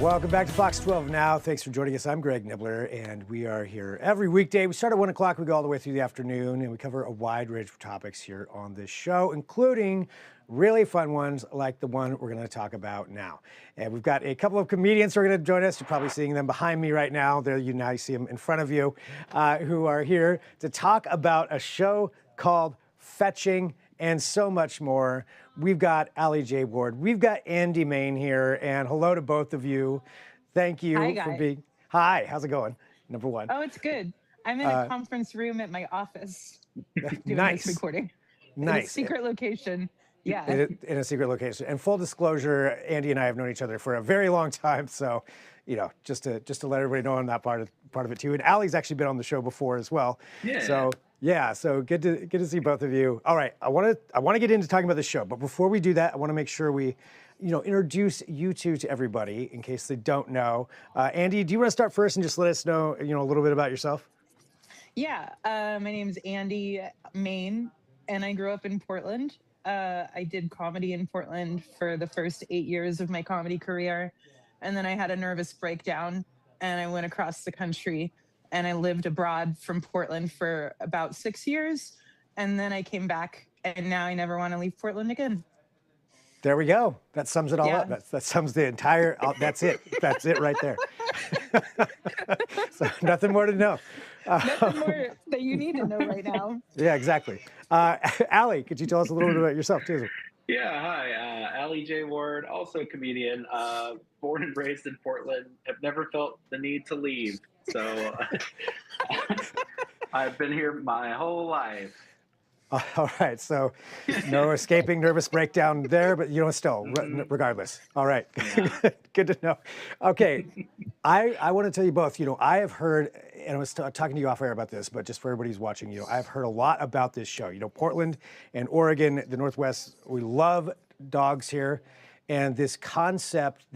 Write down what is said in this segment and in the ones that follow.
Welcome back to Fox 12 Now. Thanks for joining us. I'm Greg Nibbler, and we are here every weekday. We start at 1 o'clock, we go all the way through the afternoon, and we cover a wide range of topics here on this show, including really fun ones like the one we're going to talk about now. And we've got a couple of comedians who are going to join us. You're probably seeing them behind me right now. There, you now see them in front of you, who are here to talk about a show called Fetching and so much more. We've got Allie J. Ward. We've got Andie Main here, and hello to both of you. Thank you for being. Hi, how's it going? Number one. Oh, it's good. I'm in a conference room at my office doing Nice. this recording. Nice. In a secret location. Yeah. In a secret location. And full disclosure, Andie and I have known each other for a very long time, so just to let everybody know on that part of it too. And Allie's actually been on the show before as well. Yeah. So good to see both of you. All right, I want to get into talking about the show, but before we do that, I want to make sure we, introduce you two to everybody in case they don't know. Andie, do you want to start first and just let us know, a little bit about yourself? Yeah. My name's Andie Main, and I grew up in Portland. I did comedy in Portland for the first 8 years of my comedy career, and then I had a nervous breakdown, and I went across the country. And I lived abroad from Portland for about 6 years. And then I came back, and now I never want to leave Portland again. There we go. That sums it all up. That sums the entire, that's it. That's it right there. So nothing more to know. Nothing more that you need to know right now. Yeah, exactly. Allie, could you tell us a little bit about yourself too? Yeah, hi, Allie J. Ward, also a comedian, born and raised in Portland, have never felt the need to leave. So I've been here my whole life. All right, so no escaping nervous breakdown there, but still, regardless. All right, Yeah. Good to know. Okay, I want to tell you both, I have heard, and I was talking to you off air about this, but just for everybody who's watching, I've heard a lot about this show. Portland and Oregon, the Northwest, we love dogs here. And this concept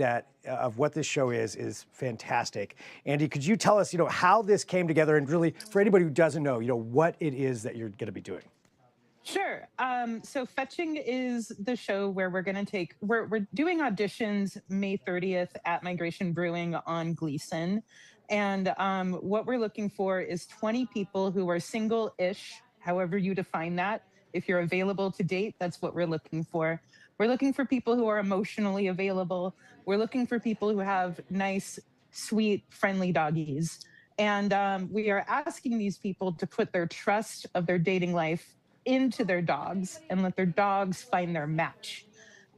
of what this show is fantastic. Andie, could you tell us, how this came together, and really, for anybody who doesn't know, what it is that you're going to be doing? Sure. So Fetching is the show where we're doing auditions May 30th at Migration Brewing on Gleason. And what we're looking for is 20 people who are single-ish, however you define that. If you're available to date, that's what we're looking for. We're looking for people who are emotionally available. We're looking for people who have nice, sweet, friendly doggies. And we are asking these people to put their trust of their dating life into their dogs and let their dogs find their match.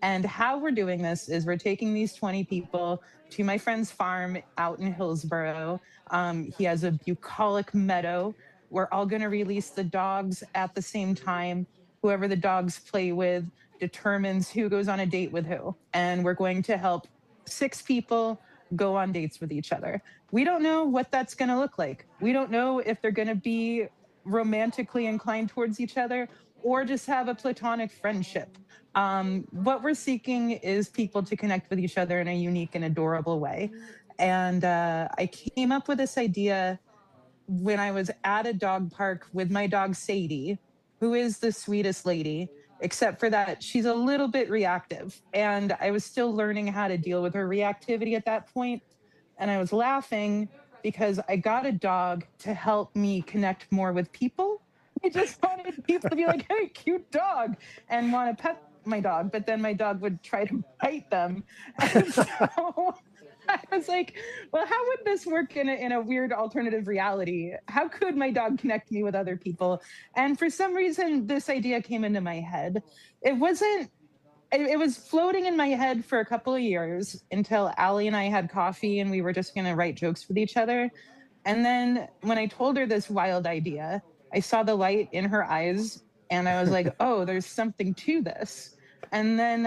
And how we're doing this is we're taking these 20 people to my friend's farm out in Hillsboro. He has a bucolic meadow. We're all going to release the dogs at the same time. Whoever the dogs play with determines who goes on a date with who. And we're going to help 6 people go on dates with each other. We don't know what that's going to look like. We don't know if they're going to be romantically inclined towards each other or just have a platonic friendship. What we're seeking is people to connect with each other in a unique and adorable way. And I came up with this idea when I was at a dog park with my dog Sadie, who is the sweetest lady, except for that she's a little bit reactive. And I was still learning how to deal with her reactivity at that point. And I was laughing because I got a dog to help me connect more with people. I just wanted people to be like, hey, cute dog, and want to pet my dog. But then my dog would try to bite them. And so I was like, well, how would this work in a weird alternative reality? How could my dog connect me with other people? And for some reason, this idea came into my head. It was floating in my head for a couple of years until Allie and I had coffee and we were just going to write jokes with each other. And then when I told her this wild idea, I saw the light in her eyes and I was like, oh, there's something to this. And then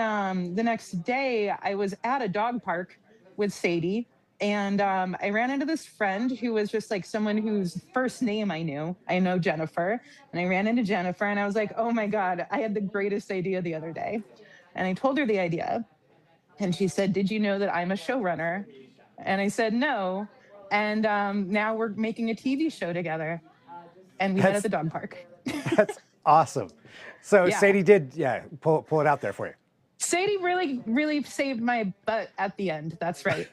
the next day I was at a dog park with Sadie, and I ran into this friend who was just like someone whose first name I knew. I know Jennifer, and I ran into Jennifer, and I was like, oh my God, I had the greatest idea the other day. And I told her the idea, and she said, did you know that I'm a showrunner? And I said, no. And now we're making a TV show together, and we met at the dog park. That's awesome. So Yeah. Sadie did, pull it out there for you. Sadie really saved my butt at the end. That's right.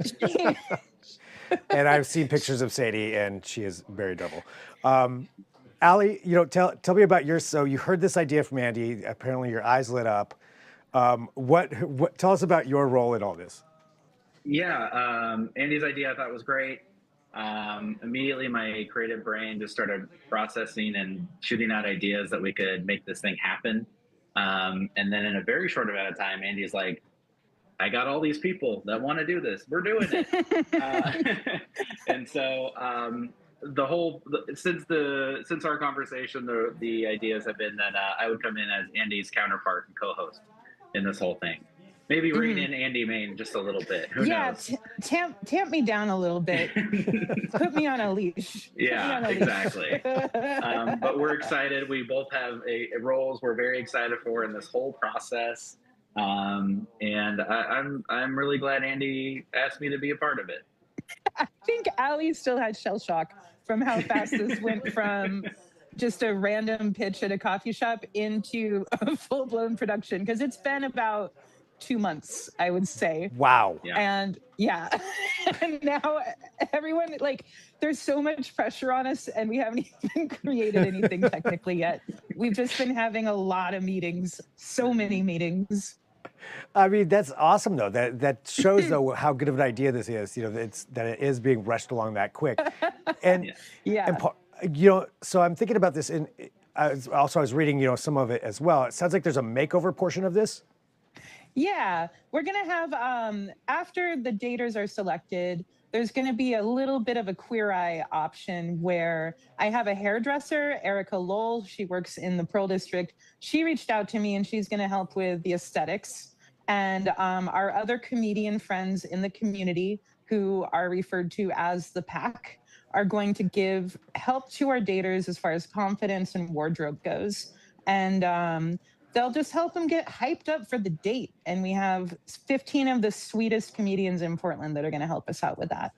And I've seen pictures of Sadie, and she is very adorable. Allie, tell me about yours. So you heard this idea from Andie. Apparently, your eyes lit up. What? Tell us about your role in all this. Yeah, Andie's idea I thought was great. Immediately, my creative brain just started processing and shooting out ideas that we could make this thing happen. And then in a very short amount of time, Andie's like, I got all these people that want to do this. We're doing it. And so since our conversation, the ideas have been that I would come in as Andie's counterpart and co-host in this whole thing. Maybe rein in Andie Main just a little bit. Who knows? Tamp me down a little bit. Put me on a leash. Yeah, exactly. But we're excited. We both have roles we're very excited for in this whole process. And I'm really glad Andie asked me to be a part of it. I think Allie still had shell shock from how fast this went from just a random pitch at a coffee shop into a full-blown production, because it's been about 2 months, I would say. Wow. Yeah. And and now everyone, there's so much pressure on us, and we haven't even created anything technically yet. We've just been having a lot of meetings, so many meetings. I mean, that's awesome, though. That shows, though, how good of an idea this is. That it is being rushed along that quick. And so I'm thinking about this, and I was reading, some of it as well. It sounds like there's a makeover portion of this. Yeah, we're going to have, after the daters are selected, there's going to be a little bit of a Queer Eye option where I have a hairdresser, Erica Lowell. She works in the Pearl District. She reached out to me, and she's going to help with the aesthetics. And our other comedian friends in the community, who are referred to as the Pack, are going to give help to our daters as far as confidence and wardrobe goes. And they'll just help them get hyped up for the date. And we have 15 of the sweetest comedians in Portland that are going to help us out with that.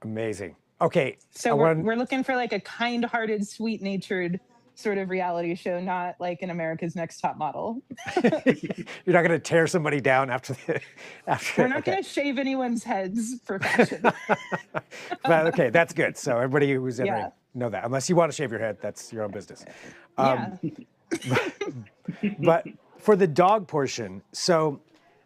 Amazing. Okay. So we're looking for a kind-hearted, sweet-natured sort of reality show, not like an America's Next Top Model. You're not going to tear somebody down after. We're not going to shave anyone's heads for fashion. But okay, that's good. So everybody who's entering know that. Unless you want to shave your head, that's your own business. But for the dog portion, so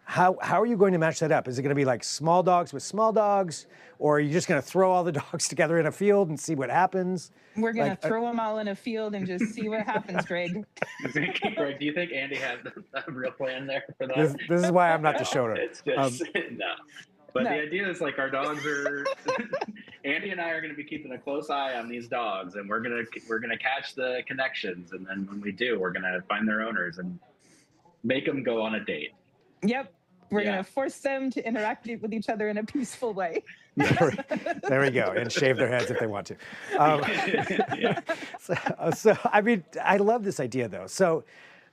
how are you going to match that up? Is it going to be like small dogs with small dogs, or are you just going to throw all the dogs together in a field and see what happens? We're going to throw them all in a field and just see what happens, Greg. Greg, do you think Andie has a real plan there for that? This is why I'm not the showrunner. It's just, no. But the idea is our dogs are. Andie and I are going to be keeping a close eye on these dogs, and we're gonna catch the connections, and then when we do, we're gonna find their owners and make them go on a date. Yep, we're gonna force them to interact with each other in a peaceful way. There we go, and shave their heads if they want to. So I mean, I love this idea though. So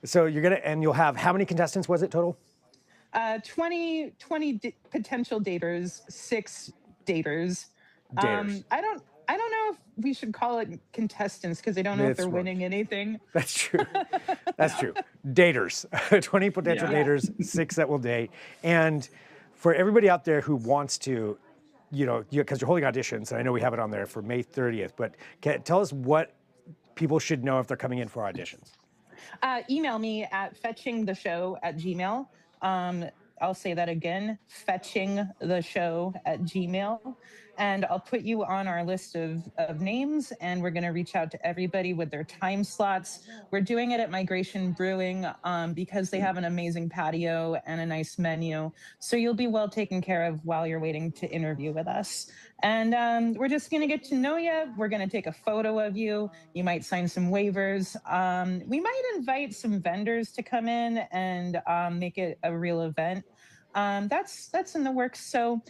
you'll have how many contestants was it total? 20 potential daters, 6 daters. Daters. I don't know if we should call it contestants, because I don't know if they're winning anything. That's true. That's true. Daters, 20 potential daters, 6 that will date. And for everybody out there who wants to, because you're holding auditions, and I know we have it on there for May 30th, but tell us what people should know if they're coming in for auditions. Email me at fetchingtheshow@gmail. I'll say that again, fetchingtheshow@gmail. And I'll put you on our list of names, and we're going to reach out to everybody with their time slots. We're doing it at Migration Brewing because they have an amazing patio and a nice menu. So you'll be well taken care of while you're waiting to interview with us. And we're just going to get to know you. We're going to take a photo of you. You might sign some waivers. We might invite some vendors to come in and make it a real event. That's in the works. So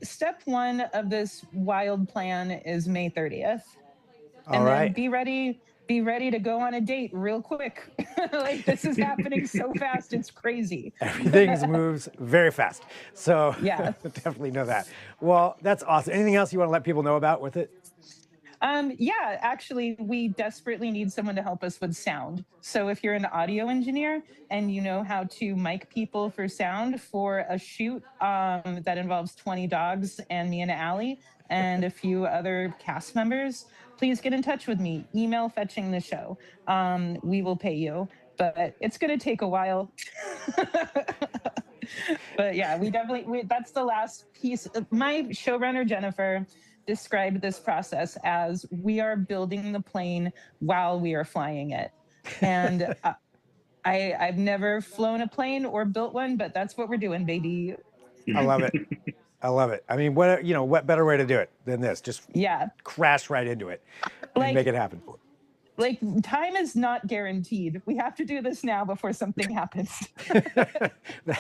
step 1 of this wild plan is May 30th. And then be ready to go on a date real quick. This is happening so fast, it's crazy. Everything moves very fast. So definitely know that. Well, that's awesome. Anything else you want to let people know about with it? Yeah, actually, we desperately need someone to help us with sound. So if you're an audio engineer and you know how to mic people for sound for a shoot that involves 20 dogs and me and Allie and a few other cast members, please get in touch with me. Email fetching the show. We will pay you, but it's going to take a while. But yeah, that's the last piece. My showrunner, Jennifer, described this process as we are building the plane while we are flying it. And I've never flown a plane or built one, but that's what we're doing, baby. I love it. I love it. I mean, what better way to do it than this? Just Yeah. crash right into it and make it happen. Like, time is not guaranteed. We have to do this now before something happens.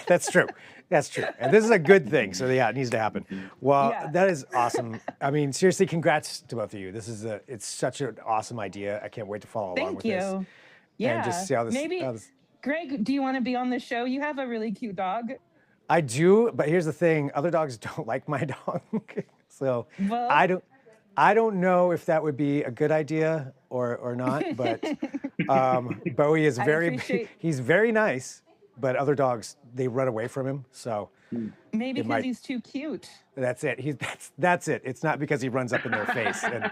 That's true. That's true. And this is a good thing. So yeah, it needs to happen. Well, that is awesome. I mean, seriously, congrats to both of you. It's such an awesome idea. I can't wait to follow along with this. Thank you. Yeah. And just see how this. Maybe, Greg, do you want to be on the show? You have a really cute dog. I do, but here's the thing: other dogs don't like my dog, so I don't know if that would be a good idea or not. But Bowie is he's very nice, but other dogs, they run away from him. So maybe because he's too cute. That's it. That's it. It's not because he runs up in their face and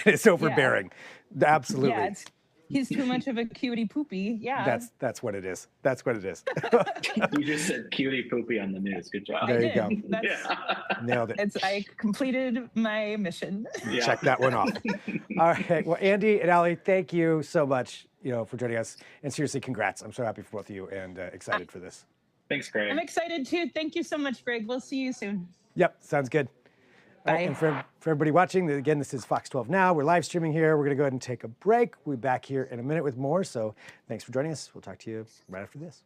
is overbearing. Yeah. Absolutely. Yeah, he's too much of a cutie poopy. Yeah. That's what it is. That's what it is. You just said cutie poopy on the news. Good job. There you go. Nailed it. I completed my mission. Yeah. Check that one off. All right. Well, Andie and Allie, thank you so much, for joining us. And seriously, congrats. I'm so happy for both of you and excited for this. Thanks, Greg. I'm excited too. Thank you so much, Greg. We'll see you soon. Yep. Sounds good. Bye. Right, and for everybody watching, again, this is Fox 12 Now. We're live streaming here. We're going to go ahead and take a break. We'll be back here in a minute with more. So thanks for joining us. We'll talk to you right after this.